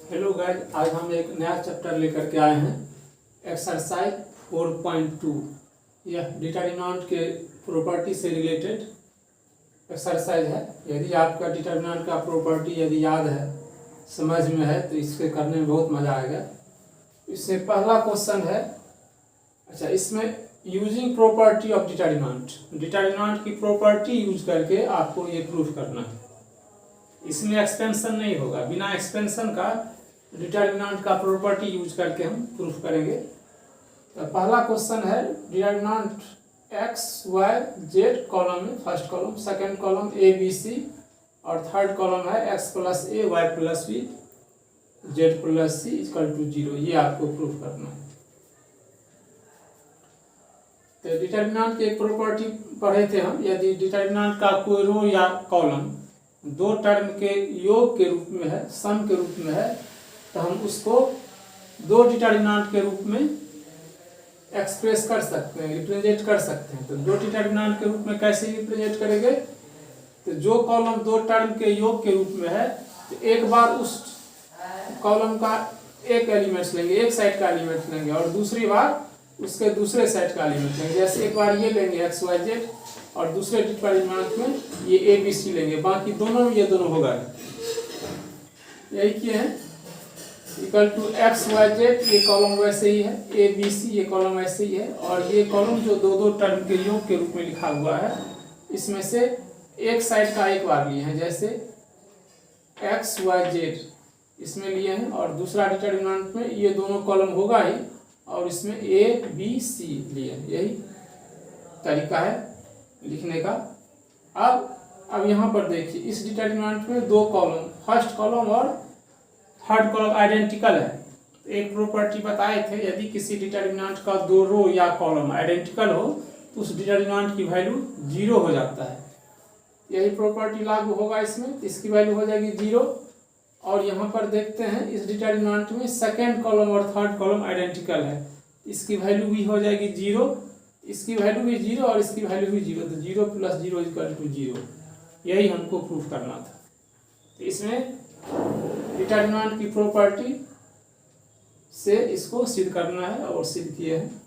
Hello guys, आज हम एक नया चैप्टर लेकर के आए हैं। एक्सरसाइज 4.2। यह डिटर्मिनेंट के प्रॉपर्टी से रिलेटेड एक्सरसाइज है। यदि आपका डिटर्मिनेंट का प्रॉपर्टी यदि याद है, समझ में है, तो इसके करने में बहुत मज़ा आएगा। इससे पहला क्वेश्चन है, अच्छा, इसमें यूजिंग प्रॉपर्टी ऑफ डिटर्मिनेंट की प्रॉपर्टी यूज करके आपको ये प्रूफ करना है। इसमें एक्सपेंशन नहीं होगा, बिना एक्सपेंशन का डिटर्मिनेंट का प्रॉपर्टी यूज करके हम प्रूफ करेंगे। तो पहला क्वेश्चन है determinant x Y z column में, first column, second column a b c और थर्ड कॉलम है x plus a y plus b z plus c equal to 0। ये आपको प्रूफ करना है। तो डिटर्मिनेंट की एक प्रॉपर्टी पढ़े थे हम, यदि डिटर्मिनेंट का कोई रो या कॉलम दो टर्म के योग के रूप में है, सम के रूप में है, तो हम उसको दो डिटर्मिनेंट के रूप में एक्सप्रेस कर सकते हैं, रिप्रेजेंट कर सकते हैं। तो दो डिटर्मिनेंट के रूप में कैसे रिप्रेजेंट करेंगे? तो जो कॉलम दो टर्म के योग के रूप में है, तो एक बार उस कॉलम का एक एलिमेंट्स लेंगे, एक साइड का एलिमेंट लेंगे, और दूसरी बार उसके दूसरे साइड का एलिमेंट लेंगे। जैसे एक बार ये लेंगे एक्स वाई जेड, और दूसरे डिटर्मिनेंट में ये ए बी सी लेंगे, बाकी दोनों में ये दोनों होगा। यही किए हैं, equal to X Y Z, ये कॉलम वैसे ही है, ए बी सी ये कॉलम वैसे ही है, और ये कॉलम जो दो दो टर्म के योग के रूप में लिखा हुआ है, इसमें से एक साइड का एक बार लिए हैं, जैसे एक्स वाई जेड इसमें लिए हैं, और दूसरा डिटर्मिनेंट में ये दोनों कॉलम होगा ही, और इसमें ए बी सी लिए हैं। यही तरीका है लिखने का। अब यहाँ पर देखिए, इस डिटर्मिनेंट में दो कॉलम, फर्स्ट कॉलम और थर्ड कॉलम आइडेंटिकल है। तो एक प्रॉपर्टी बताए थे, यदि किसी डिटर्मिनेंट का दो रो या कॉलम आइडेंटिकल हो तो उस डिटर्मिनेंट की वैल्यू 0 हो जाता है। यही प्रॉपर्टी लागू होगा इसमें, इसकी वैल्यू हो जाएगी 0। और यहाँ पर देखते हैं, इस डिटर्मिनेंट में सेकेंड कॉलम और थर्ड कॉलम आइडेंटिकल है, इसकी वैल्यू भी हो जाएगी 0, इसकी वैल्यू भी 0 और इसकी वैल्यू भी 0। तो 0 + 0 = 0। यही हमको प्रूफ करना था। तो इसमें डिटर्मिनेंट की प्रॉपर्टी से इसको सिद्ध करना है, और सिद्ध किए हैं।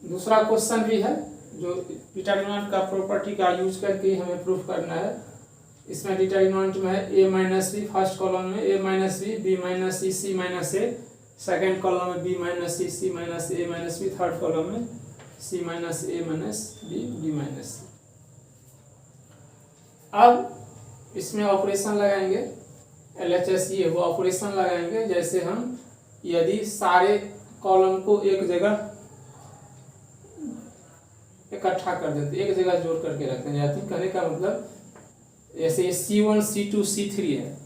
दूसरा क्वेश्चन भी है जो डिटर्मिनेंट का प्रॉपर्टी का यूज करके हमें प्रूफ करना है। इसमें डिटर्मिनेंट में है ए माइनस बी, फर्स्ट कॉलम में ए माइनस बी, बी माइनस सी, सी माइनस ए, सेकेंड कॉलम में बी माइनस सी, सी माइनस ए माइनस बी, थर्ड कॉलम में सी माइनस ए minus B, B minus c. अब इसमें ऑपरेशन लगाएंगे, LHS ये वो ऑपरेशन लगाएंगे। जैसे हम यदि सारे कॉलम को एक जगह इकट्ठा कर देते, एक जगह जोड़ करके रखते हैं, यानी कहने का मतलब जैसे C1 C2 C3 है,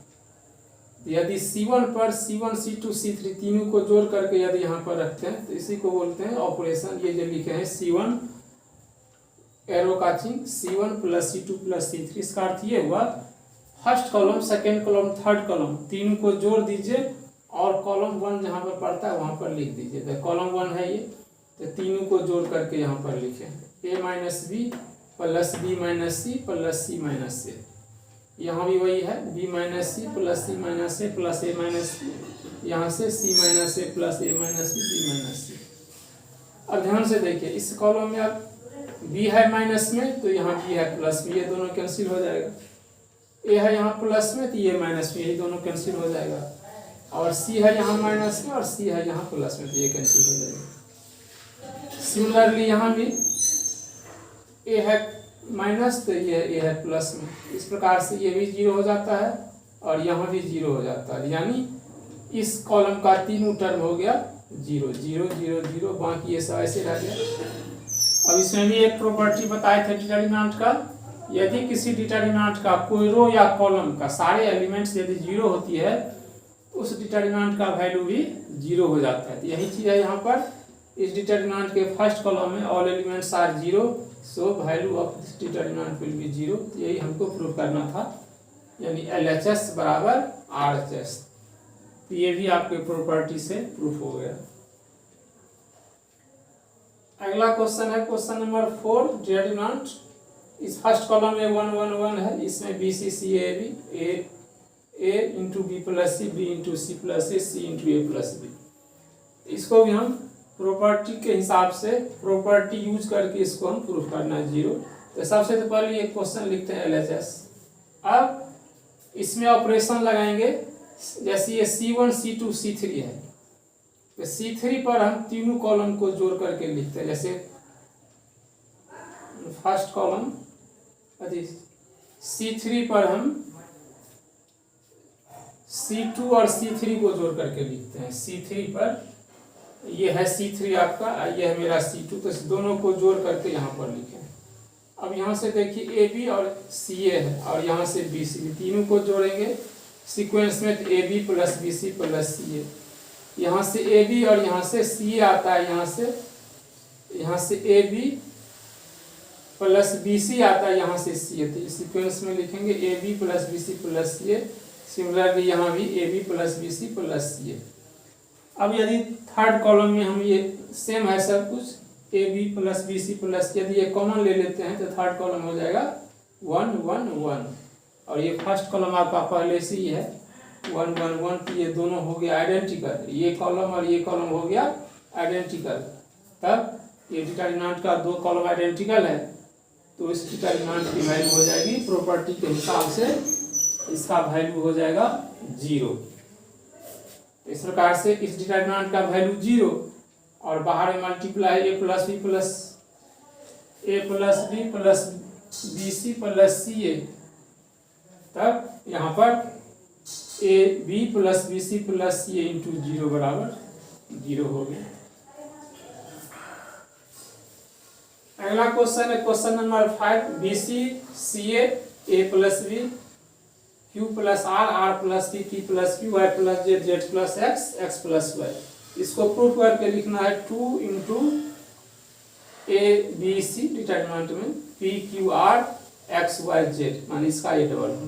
यदि C1 पर C1 C2 C3 तीनों को जोड़ करके यदि यहाँ पर रखते हैं, तो इसी को बोलते हैं ऑपरेशन। ये जो लिखे हैं C1 एरो का चिन्ह, C1 + C2 + C3, इसका अर्थ ये हुआ first column, second column, third column तीनों को जोड़ दीजिए, और कॉलम 1 जहाँ पर पड़ता है वहाँ पर लिख दीजिए। तो कॉलम 1 है ये, तो तीनों को जोड़ करके यहाँ पर लिखें, a minus b plus b minus c plus c minus a. यहाँ भी वही है, b minus c plus c minus a plus a minus c, यहाँ से c minus a plus a minus c, b minus c. अब ध्यान से देखिए, इस कॉलम में अब b है माइनस में, तो यहाँ b है प्लस में, ये दोनों कैंसिल हो जाएगा। a है यहाँ प्लस में, तो ये माइनस में, यही दोनों कैंसिल हो जाएगा। और c है यहाँ माइनस में, और c है यहाँ प्लस में, तो ये कैंसिल हो जाएगा। सिमिलरली यहाँ भी a है माइनस, तो ये a है प्लस में। इस प्रकार से ये भी 0 हो जाता है, और यहाँ भी 0 हो जाता है। यानी इस कॉलम का तीनों टर्म हो गया 0 0 0 0, बाकी ये सब ऐसे रह गया। अब इसमें भी एक प्रॉपर्टी बताए थे डिटर्मिनेंट का, यदि किसी डिटर्मिनेंट का कोई रो या कॉलम का सारे एलिमेंट्स यदि 0 होती है, उस डिटर्मिनेंट का वैल्यू भी 0 हो जाता है। तो यही चीज़ है यहाँ पर, इस डिटर्मिनेंट के फर्स्ट कॉलम में all elements are 0, so value of this determinant will be 0। यही हमको प्रूफ करना था, यानी LHS = RHS। तो ये भी आपके प्रॉपर्टी से प्रूफ हो गया। अगला क्वेश्चन है क्वेश्चन नंबर 4। डिटर्मिनेंट इस फर्स्ट कॉलम में 1 1 1 है, इसमें BC CAB, ए इंटू बी प्लस सी, बी इंटू सी प्लस ए, सी इंटू ए प्लस बी। इसको भी हम प्रॉपर्टी के हिसाब से प्रॉपर्टी यूज करके इसको हम प्रूफ करना है 0। तो सबसे तो पहले ये क्वेश्चन लिखते हैं LHS। अब इसमें ऑपरेशन लगाएंगे, जैसे ये C1 C2 C3 है, तो C3 पर हम तीनों कॉलम को जोड़ करके लिखते हैं। जैसे फर्स्ट कॉलम C3 पर हम C2 और C3 को जोड़ करके लिखते हैं। C3 पर ये है C3 आपका, ये है मेरा C2, तो इस दोनों को जोड़ करके यहाँ पर लिखें। अब यहाँ से देखिए AB और CA है और यहाँ से BC, तीनों को जोड़ेंगे सीक्वेंस में, तो AB plus BC plus CA। यहाँ से AB और यहाँ से CA आता है, यहाँ से AB प्लस BC आता है, यहाँ से CA। तो इस सीक्वेंस में लिखेंगे AB plus BC plus CA। Similarly यहाँ भी AB plus BC plus CA। अब यदि थर्ड कॉलम में हम ये सेम है सब कुछ, AB प्लस BC प्लस, यदि ये कॉमन ले लेते हैं तो थर्ड कॉलम हो जाएगा 1 1 1, और ये फर्स्ट कॉलम आपका पहले से ही है 1 1 1, तो ये दोनों हो गया आइडेंटिकल, ये कॉलम और ये कॉलम हो गया आइडेंटिकल। तब ये डिटरमिनेंट का दो कॉलम आइडेंटिकल है, तो इस डिटरमिनेंट की वैल्यू हो जाएगी प्रॉपर्टी के हिसाब से, इसका वैल्यू हो जाएगा 0। इस प्रकार से इस डिटरमिनेंट का वैल्यू 0 और बाहर में multiply A plus B plus BC plus CA, तब यहाँ पर AB plus BC plus CA into 0 बराबर 0 हो गया। अगला क्वेश्चन है question number 5, BC CA A plus B Q plus R plus T plus Q Y plus Z plus X plus Y। इसको proof करके लिखना है 2 इंटू ABC डिटरमिनेंट में PQR XYZ, माने इसका ये डबल हो।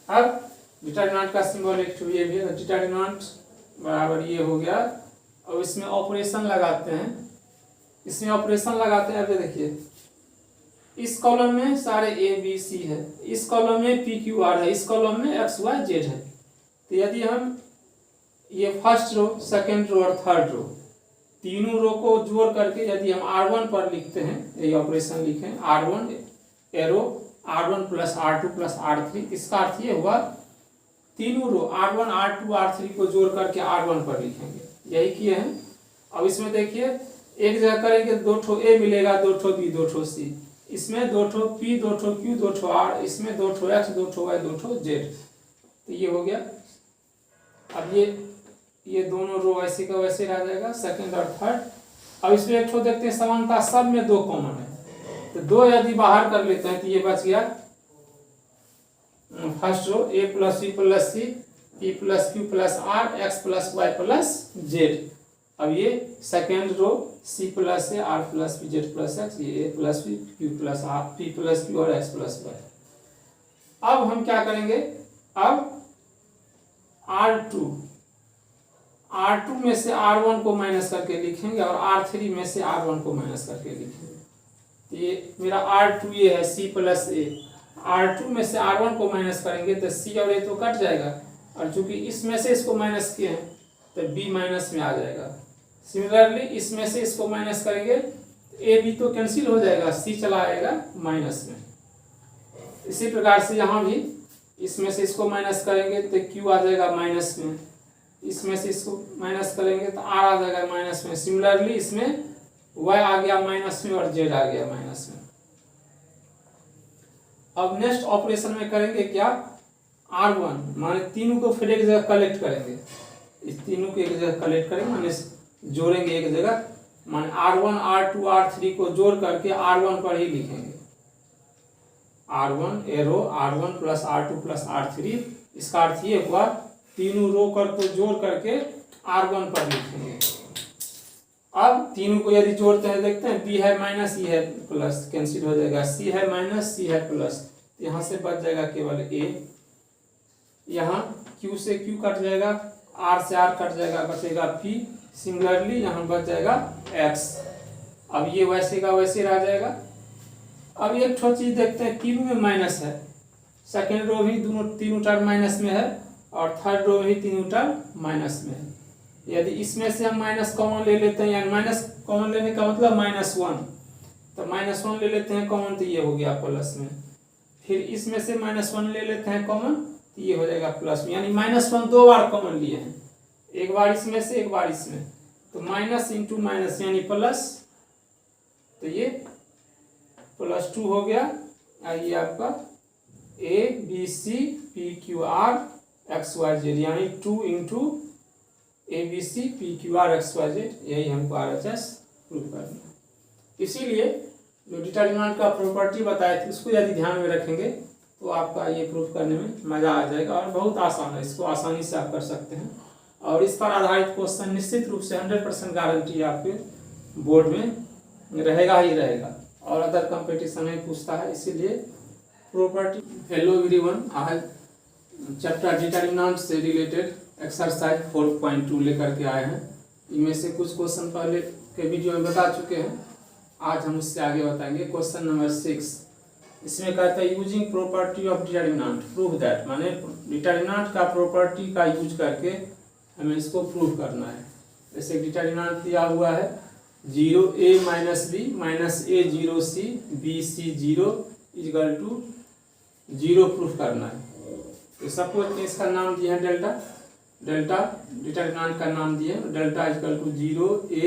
अब डिटरमिनेंट का सिंबल एक ये भी है, डिटरमिनेंट बराबर ये हो गया। अब इसमें ऑपरेशन लगाते हैं, अब देखिए इस कॉलम में सारे ABC है, इस कॉलम में PQR है, इस कॉलम में XYZ है। तो यदि हम ये फर्स्ट रो, सेकेंड रो और थर्ड रो, तीनों रो को जोड़ करके यदि हम R1 पर लिखते हैं, ये ऑपरेशन लिखें R1 arrow R1 plus R2 plus R3, इसका अर्थ ये हुआ तीनों रो R1 R2 R3 को जोड़ करके R1 पर लिखेंगे, यही किए हैं। अब इसमें देखिए एक जगह करेंगे 2 ठो A मिलेगा, 2 ठो B, 2 ठो C, इसमें 2 ठो P, 2 ठो Q, 2 ठो R, इसमें 2 ठो X, 2 ठो Y, 2 ठो Z। तो ये हो गया। अब ये दोनों रो ऐसे का वैसे रह जाएगा, सेकंड और थर्ड। अब इसमें एक ठो देखते हैं समानता, सब में 2 कॉमन है, तो 2 यदि बाहर कर लेते हैं तो ये बच गया first row A plus B plus C P plus Q plus R X plus Y plus Z। अब ये second row C plus A R plus B Z plus X, ये A plus B Q plus R P plus Q और X plus Y। अब हम क्या करेंगे, अब R2 में से R1 को माइनस करके लिखेंगे और R3 में से R1 को माइनस करके लिखेंगे। ये मेरा R2 ये है C प्लस A, R2 में से R1 को माइनस करेंगे तो C और A तो कट जाएगा, और चूंकि इसमें से इसको माइनस किए हैं तो B माइनस में आ जाएगा। सिमिलरली इसमें से इसको माइनस करेंगे A B तो कैंसिल हो जाएगा, C चला आएगा माइनस में। इसी प्रकार से यहाँ भी इसमें से इसको माइनस करेंगे तो Q आ जाएगा माइनस में, इसमें से इसको माइनस करेंगे तो R आ जाएगा माइनस में। सिमिलरली इसमें Y आ गया माइनस में और Z आ गया माइनस में। अब नेक्स्ट ऑपरेशन में करेंगे क्या, R1 माने तीनों को फिर एक जगह कलेक्ट करेंगे, इस तीनों को एक जगह कलेक्ट करेंगे माने जोड़ेंगे एक जगह, माने R1 R2 R3 को जोड़ करके R1 पर ही लिखेंगे। R1 arrow R1 plus R2 plus R3, इसका अर्थ ये हुआ तीनों रो कर को जोड़ करके R1 पर लिखेंगे। अब तीनों को यदि जोड़ते हैं देखते हैं B है माइनस E है प्लस, कैंसिल हो जाएगा, C है माइनस C है प्लस, यहाँ से बच जाएगा केवल A, यहाँ Q से Q कट जाएगा, R से R कट जाएगा, बचेगा P। सिमिलरली यहाँ बच जाएगा X। अब ये वैसे का वैसे रह जाएगा। अब एक ठो चीज देखते हैं, तीनों में माइनस है सेकेंड रो भी तीनों टर्म माइनस में है और थर्ड रो भी तीनों टर्म माइनस में है। यदि इसमें से हम माइनस कॉमन ले लेते हैं, यानी माइनस कॉमन लेने का मतलब -1, तो -1 ले लेते हैं कॉमन, तो ये हो गया प्लस में। फिर इसमें से -1 ले लेते हैं कॉमन, तो ये हो जाएगा प्लस में। यानी -1 दो बार कॉमन लिए हैं, एक बार इसमें से एक बार इसमें, तो माइनस इंटू माइनस यानी प्लस, तो ये +2 हो गया। ये आपका ABCPQRXYZ यानी 2 इंटू ABCPQRXYZ, यही हमको RHS प्रूव करना है। इसीलिए जो डिटर्मिनेंट का प्रॉपर्टी बताए थे उसको यदि ध्यान में रखेंगे तो आपका ये प्रूफ करने में मज़ा आ जाएगा और बहुत आसान है, इसको आसानी से आप कर सकते हैं। और इस पर आधारित क्वेश्चन निश्चित रूप से 100% गारंटी आपके बोर्ड में रहेगा ही रहेगा और अदर कंपटीशन में पूछता है, इसीलिए प्रॉपर्टी। हेलो एवरीवन, आज चैप्टर डिटर्मिनेंट से रिलेटेड एक्सरसाइज 4.2 लेकर के आए हैं। इनमें से कुछ क्वेश्चन पहले के वीडियो में बता चुके हैं, आज हम उससे आगे बताएंगे। क्वेश्चन नंबर 6, इसमें कहता है using property of determinant prove that, माने डिटर्मिनेंट का प्रॉपर्टी का यूज करके हमें इसको प्रूव करना है। जैसे डिटर्मिनेंट दिया हुआ है 0a - b - a 0c b c 0 = 0 proof करना है। तो सपोज इसका नाम दिया है डेल्टा, डेल्टा डिटर्मिनेंट का नाम दिए delta = 0a - b - a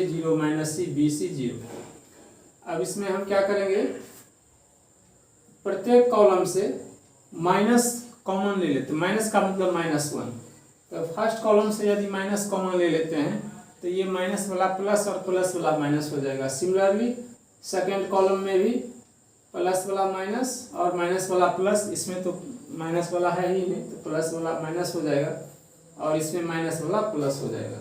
0 - c b c 0। अब इसमें हम क्या करेंगे, प्रत्येक कॉलम से माइनस कॉमन ले लेते हैं। माइनस का मतलब -1, तो फर्स्ट कॉलम से यदि माइनस कॉमन ले लेते हैं तो ये माइनस वाला प्लस और प्लस वाला माइनस हो जाएगा। सिमिलरली सेकेंड कॉलम में भी प्लस वाला माइनस और माइनस वाला प्लस, इसमें तो माइनस वाला है ही नहीं तो प्लस वाला माइनस हो जाएगा और इसमें माइनस वाला प्लस हो जाएगा।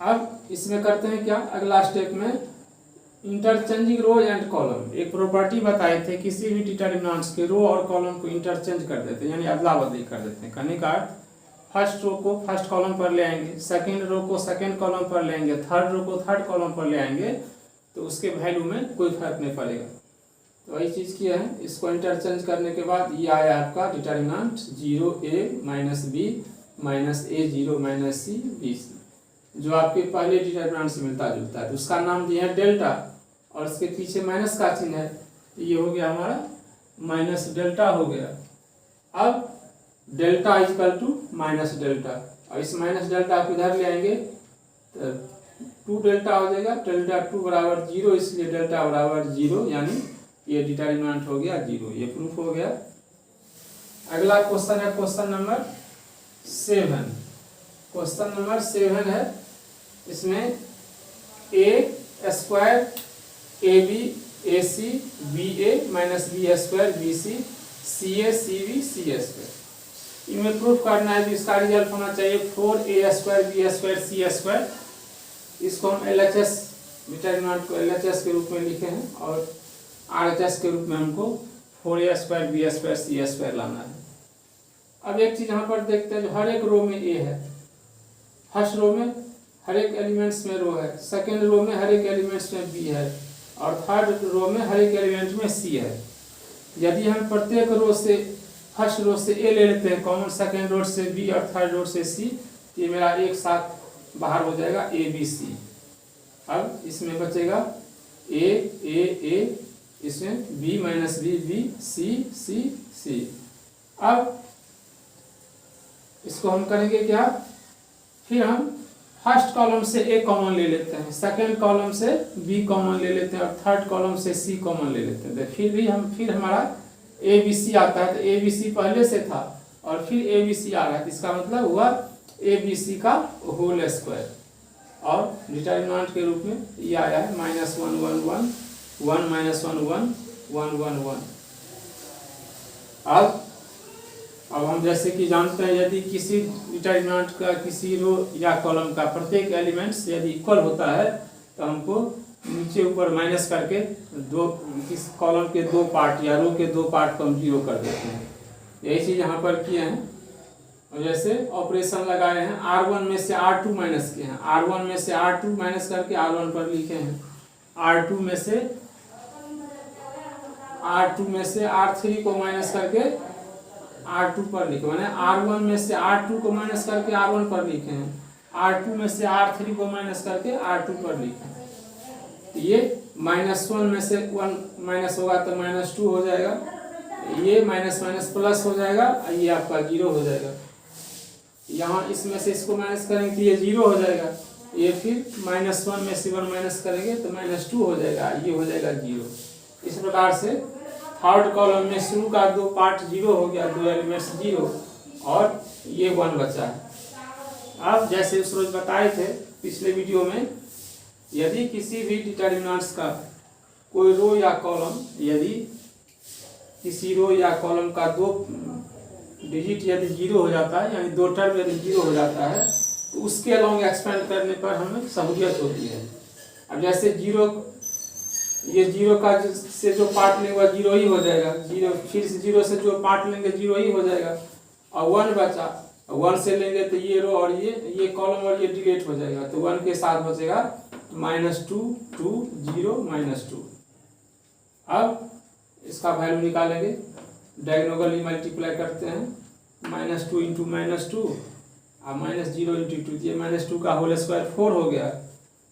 अब इसमें करते हैं क्या, अगला स्टेप में इंटरचेंजिंग रो एंड कॉलम। एक प्रॉपर्टी बताए थे, किसी भी डिटर्मिनेंट्स के रो और कॉलम को इंटरचेंज कर देते हैं, यानी अदला बदली कर देते हैं। कहने का फर्स्ट रो को फर्स्ट कॉलम पर ले आएंगे, सेकंड रो को सेकंड कॉलम पर ले आएंगे, थर्ड रो को थर्ड कॉलम पर ले आएंगे, तो उसके वैल्यू में कोई फर्क नहीं पड़ेगा। तो वही चीज़ किया है, इसको इंटरचेंज करने के बाद ये आया आपका determinant 0a - b - a 0 - c b c, जो आपके पहले डिटर्मिनेंट से मिलता जुलता है। तो उसका नाम दिया है डेल्टा और इसके पीछे माइनस का चिन्ह है, तो ये हो गया हमारा माइनस डेल्टा हो गया। अब डेल्टा = डेल्टा, और इस माइनस डेल्टा को इधर ले आएंगे तो 2 डेल्टा हो जाएगा। डेल्टा 2 = 0, इसलिए डेल्टा = 0, यानी ये डिटर्मिनेंट हो गया 0। ये प्रूफ हो गया। अगला क्वेश्चन है क्वेश्चन नंबर 7। क्वेश्चन नंबर 7 है, इसमें a² AB AC BA - B² BC CA CB CA²। इनमें प्रूफ करना है कि इसका रिजल्ट होना चाहिए 4a² b² c²। इसको हम LHS डिटर्मिनेंट को LHS के रूप में लिखे हैं और RHS के रूप में हमको 4a² b² c² लाना है। अब एक चीज़ यहाँ पर देखते हैं, जो हर एक रो में a है, फर्स्ट रो में हर एक एलिमेंट्स में रो है, सेकेंड रो में हर एक एलिमेंट्स में b है और थर्ड रो में हर एक एलिमेंट में c है। यदि हम प्रत्येक रो से फर्स्ट रो से a ले लेते हैं कॉमन, सेकेंड रो से b और थर्ड रो से c, ये मेरा एक साथ बाहर हो जाएगा ABC। अब इसमें बचेगा a, इसमें b - b c। अब इसको हम करेंगे क्या, फिर हम फर्स्ट कॉलम से a कॉमन ले लेते हैं, सेकंड कॉलम से b कॉमन ले लेते हैं और थर्ड कॉलम से c कॉमन ले लेते हैं। तो फिर हमारा ABC आता है, तो ABC पहले से था और फिर ABC आ रहा है, इसका मतलब हुआ ABC का होल स्क्वायर। और डिटर्मिनेंट के रूप में ये आया है -1 1 1 1 -1 1 1 1 1। अब हम जैसे कि जानते हैं, यदि किसी डिटर्मिनेंट का किसी रो या कॉलम का प्रत्येक एलिमेंट्स यदि इक्वल होता है तो हमको नीचे ऊपर माइनस करके किस कॉलम के 2 पार्ट या रो के 2 पार्ट को हम 0 कर देते हैं। यही चीज़ यहाँ पर किए हैं। और जैसे ऑपरेशन लगाए हैं, R1 में से R2 माइनस किए हैं, R1 में से R2 माइनस करके R1 पर लिखे हैं, R2 में से R2 में से R3 को माइनस करके R2 पर लिखे, मैंने R1 में से R2 को माइनस करके R1 पर लिखे हैं, R2 में से R3 को माइनस करके R2 पर लिखे हैं। तो ये -1 में से 1 माइनस होगा तो -2 हो जाएगा, ये माइनस माइनस प्लस हो जाएगा, ये आपका 0 हो जाएगा। यहाँ इसमें से इसको माइनस करेंगे तो ये 0 हो जाएगा, ये फिर -1 में से 1 माइनस करेंगे तो -2 हो जाएगा, ये हो जाएगा 0। इस प्रकार से थर्ड कॉलम में शुरू का 2 पार्ट 0 हो गया, 2 एलिमेंट्स 0 और ये 1 बचा है। अब जैसे उस रोज बताए थे पिछले वीडियो में, यदि किसी भी डिटर्मिनेंट्स का कोई रो या कॉलम, यदि किसी रो या कॉलम का 2 डिजिट यदि 0 हो जाता है, यानी 2 टर्म यदि 0 हो जाता है, तो उसके अलॉन्ग एक्सपेंड करने पर हमें सहूलियत होती है। अब जैसे 0, ये 0 का से जो पार्ट लेंगे वह 0 ही हो जाएगा, 0 फिर से 0 से जो पार्ट लेंगे 0 ही हो जाएगा, और 1 बचा, 1 से लेंगे तो ये रो और ये कॉलम और ये डिलीट हो जाएगा, तो 1 के साथ बचेगा -2 2 0 -2। अब इसका वैल्यू निकालेंगे, डायगोनली मल्टीप्लाई करते हैं, -2 × -2 और -0 × 2, ये -2 का होल स्क्वायर 4 हो गया।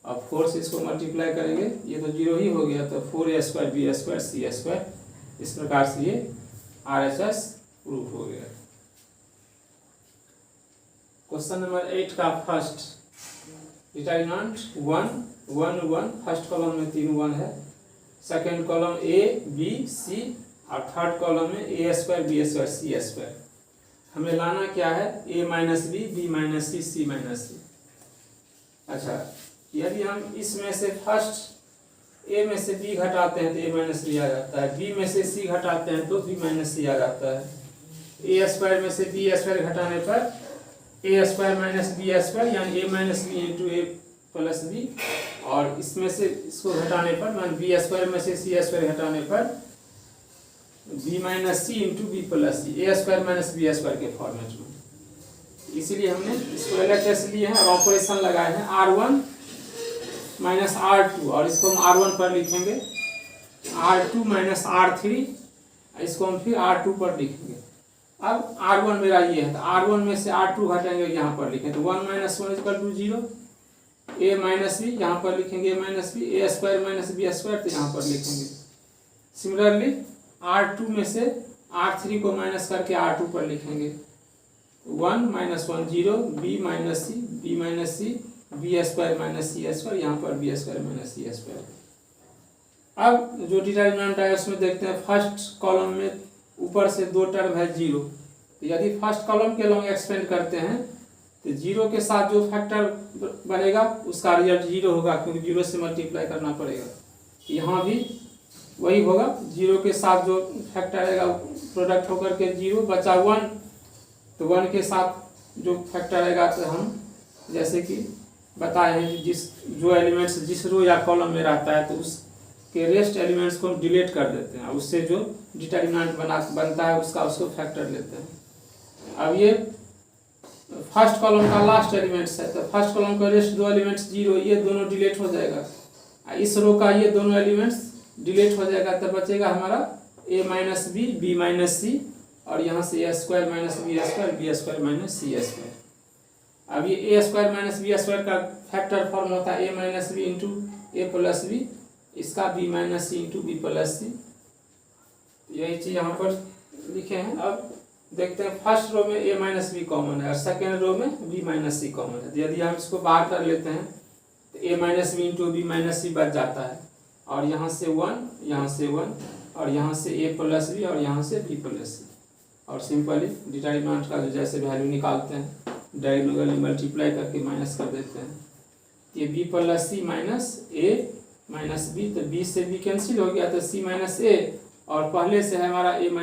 अब 4 से इसको मल्टीप्लाई करेंगे, ये तो 0 ही हो गया, तो 4a² b² c²। इस प्रकार से ये RHS प्रूफ हो गया। क्वेश्चन नंबर 8 का फर्स्ट, डिटर्मिनेंट 1 1 1, फर्स्ट कॉलम में 3 1 है, second column a b c और थर्ड कॉलम में a² b² c²। हमें लाना क्या है, a - b b - c c - c। अच्छा, यदि हम इसमें से फर्स्ट a में से b घटाते हैं तो a - b आ जाता है, b में से c घटाते हैं तो b - c आ जाता है, a² में से b² घटाने पर a² - b² यानी a - b × a + b, और इसमें से इसको घटाने पर मान b² में से c² घटाने पर b - c × b + c, a² - b² के फॉर्मेट में। इसीलिए हमने इसको LHS लिए हैं और ऑपरेशन लगाए हैं, R1 - R2, और इसको हम R1 पर लिखेंगे, R2 - R3, इसको हम फिर R2 पर लिखेंगे। अब R1 मेरा ये है, तो R1 में से R2 घटाएंगे, यहाँ पर लिखें तो 1 - 1 = 0, a - b यहाँ पर लिखेंगे, a - b, a² - b² तो यहाँ पर लिखेंगे। सिमिलरली R2 में से R3 को माइनस करके R2 पर लिखेंगे, 1 - 1 0, b - c b - c b² - c², यहाँ पर b² - c²। अब जो डिटर्मिनेंट है उसमें देखते हैं, फर्स्ट कॉलम में ऊपर से 2 टर्म है 0, तो यदि फर्स्ट कॉलम के लॉन्ग एक्सपेंड करते हैं तो 0 के साथ जो फैक्टर बनेगा उसका रिजल्ट 0 होगा, क्योंकि 0 से मल्टीप्लाई करना पड़ेगा। यहाँ भी वही होगा, 0 के साथ जो फैक्टर आएगा प्रोडक्ट होकर के 0 बचा 1, तो 1 के साथ जो फैक्टर आएगा, तो हम जैसे कि बताए हैं कि जो एलिमेंट्स जिस रो या कॉलम में रहता है तो उसके रेस्ट एलिमेंट्स को हम डिलीट कर देते हैं, उससे जो डिटर्मिनेंट बनता है उसको फैक्टर लेते हैं। अब ये फर्स्ट कॉलम का लास्ट एलिमेंट्स है, तो फर्स्ट कॉलम का रेस्ट 2 एलिमेंट्स 0, ये दोनों डिलीट हो जाएगा, इस रो का ये दोनों एलिमेंट्स डिलीट हो जाएगा, तो बचेगा हमारा a - b b - c और यहाँ से a² - b² b² - c²। अब ये a² - b² का फैक्टर फॉर्म होता है a - b × a + b, इसका b - c × b + c, यही चीज यहाँ पर लिखे हैं। अब देखते हैं, फर्स्ट रो में a - b कॉमन है और सेकेंड रो में b - c कॉमन है, तो यदि हम इसको बाहर कर लेते हैं तो a - b × b - c बच जाता है, और यहाँ से 1 यहाँ से 1 और यहाँ से a + b और यहाँ से b + c, और सिंपली डिटर्मिनेंट का जो जैसे वैल्यू निकालते हैं डायगोनली मल्टीप्लाई करके माइनस कर देते हैं, ये b + c - a - b, तो b से b कैंसिल हो गया, तो c - a, और पहले से है हमारा a - b ×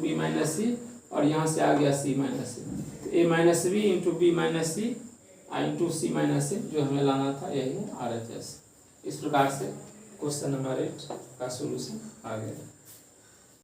b - c और यहाँ से आ गया c - a, तो a - b × b - c × c - a जो हमें लाना था, यही है RHS। इस प्रकार से क्वेश्चन नंबर 8 का सोल्यूशन आ गया।